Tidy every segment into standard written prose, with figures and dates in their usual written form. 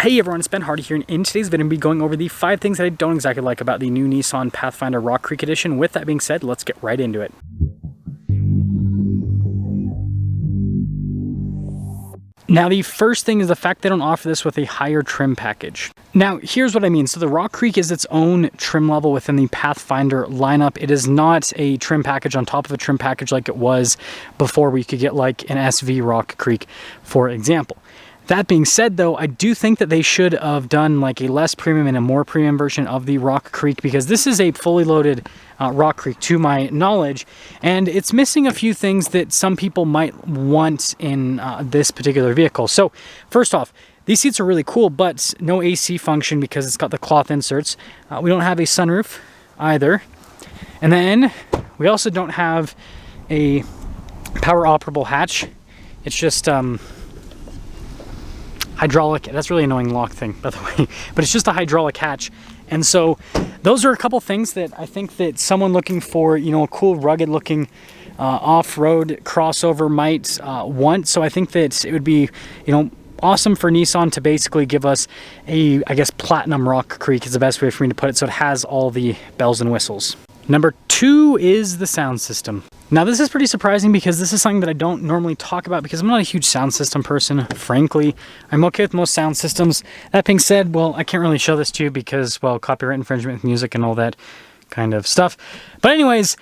Hey everyone, it's Ben Hardy here, and in today's video I'm going to be going over the 5 things that I don't exactly like about the new Nissan Pathfinder Rock Creek Edition. With that being said, let's get right into it. Now, the first thing is the fact they don't offer this with a higher trim package. Now, here's what I mean. So the Rock Creek is its own trim level within the Pathfinder lineup. It is not a trim package on top of a trim package like it was before, where you could get like an SV Rock Creek, for example. That being said, though, I do think that they should have done like a less premium and a more premium version of the Rock Creek, because this is a fully loaded Rock Creek to my knowledge, and it's missing a few things that some people might want in this particular vehicle. So first off, these seats are really cool, but no AC function because it's got the cloth inserts. We don't have a sunroof either. And then we also don't have a power operable hatch. It's just hydraulic. That's really annoying lock thing, by the way, but it's just a hydraulic hatch. And so those are a couple things that I think that someone looking for, you know, a cool rugged looking off-road crossover might want. So I think that it would be, you know, awesome for Nissan to basically give us a, I guess, platinum Rock Creek is the best way for me to put it, so it has all the bells and whistles. Number 2 is the sound system. Now, this is pretty surprising because this is something that I don't normally talk about because I'm not a huge sound system person, frankly. I'm okay with most sound systems. That being said, well, I can't really show this to you because, well, copyright infringement with music and all that kind of stuff. But anyways,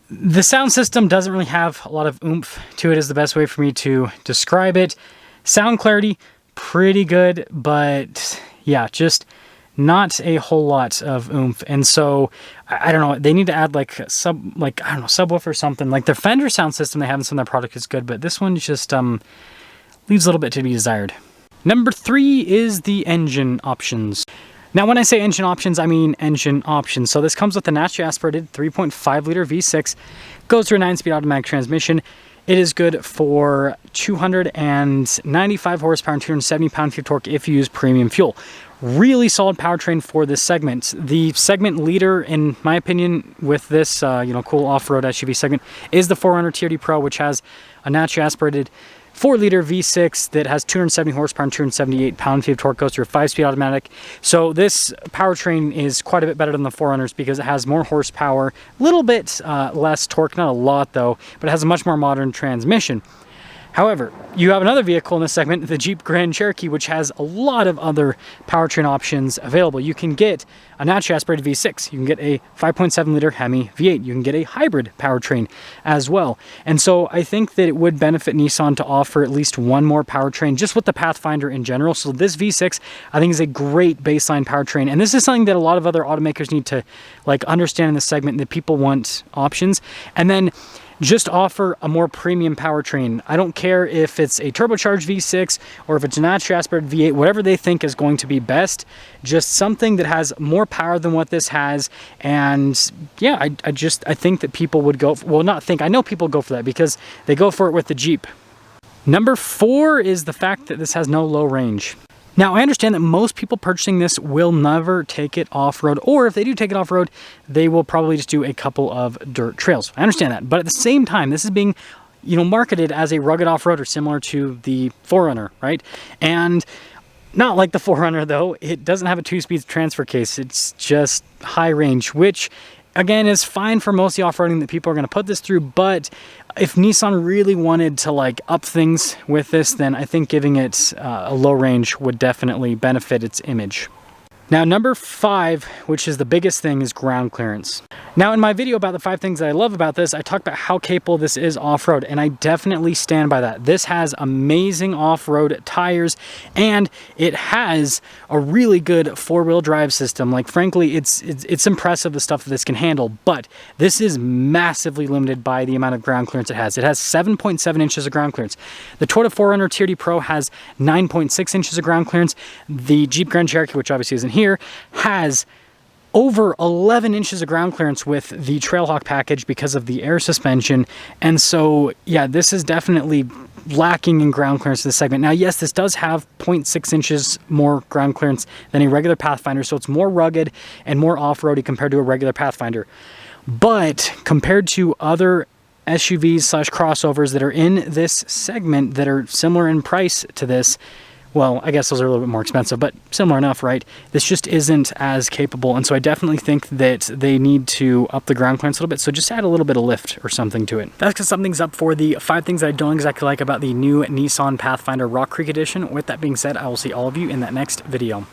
the sound system doesn't really have a lot of oomph to it, is the best way for me to describe it. Sound clarity, pretty good, but yeah, just not a whole lot of oomph. And so I don't know, they need to add like I don't know, subwoofer or something. Like their Fender sound system they have in some of their product is good, but this one just leaves a little bit to be desired. Number 3 is the engine options. Now, when I say engine options, I mean engine options. So this comes with a naturally aspirated 3.5 liter V6, goes through a 9-speed automatic transmission. It is good for 295 horsepower and 270 pound-feet of torque if you use premium fuel. Really solid powertrain for this segment. The segment leader, in my opinion, with this you know, cool off-road SUV segment is the 4Runner TRD Pro, which has a naturally aspirated 4-liter V6 that has 270 horsepower and 278 pound-feet of torque, goes through a 5-speed automatic. So this powertrain is quite a bit better than the 4Runners because it has more horsepower, a little bit less torque, not a lot though, but it has a much more modern transmission. However, you have another vehicle in this segment, the Jeep Grand Cherokee, which has a lot of other powertrain options available. You can get a naturally aspirated V6. You can get a 5.7 liter Hemi V8. You can get a hybrid powertrain as well. And so I think that it would benefit Nissan to offer at least one more powertrain just with the Pathfinder in general. So this V6, I think, is a great baseline powertrain. And this is something that a lot of other automakers need to like understand in this segment, that people want options. And then just offer a more premium powertrain. I don't care if it's a turbocharged V6 or if it's a naturally aspirated V8, whatever they think is going to be best, just something that has more power than what this has. And yeah, I think that people would go, well, not think, I know people go for that because they go for it with the Jeep. Number 4 is the fact that this has no low range. Now, I understand that most people purchasing this will never take it off-road, or if they do take it off-road, they will probably just do a couple of dirt trails. I understand that, but at the same time, this is being, you know, marketed as a rugged off-roader similar to the 4Runner, right? And not like the 4Runner, though. It doesn't have a 2-speed transfer case. It's just high range, which again is fine for most of the off-roading that people are going to put this through. But if Nissan really wanted to like up things with this, then I think giving it a low range would definitely benefit its image. Now, number 5, which is the biggest thing, is ground clearance. Now, in my video about the 5 things that I love about this, I talked about how capable this is off-road, and I definitely stand by that. This has amazing off-road tires, and it has a really good 4-wheel drive system. Like, frankly, it's impressive the stuff that this can handle, but this is massively limited by the amount of ground clearance it has. It has 7.7 inches of ground clearance. The Toyota 4Runner TRD Pro has 9.6 inches of ground clearance. The Jeep Grand Cherokee, which obviously isn't here, has over 11 inches of ground clearance with the Trailhawk package because of the air suspension. And so, yeah, this is definitely lacking in ground clearance in this segment. Now, yes, this does have 0.6 inches more ground clearance than a regular Pathfinder, so it's more rugged and more off-roady compared to a regular Pathfinder. But compared to other SUVs slash crossovers that are in this segment that are similar in price to this, Well, I guess those are a little bit more expensive, but similar enough, right? This just isn't as capable, and so I definitely think that they need to up the ground clearance a little bit, so just add a little bit of lift or something to it. That's because something's up for the 5 things I don't exactly like about the new Nissan Pathfinder Rock Creek Edition. With that being said, I will see all of you in that next video.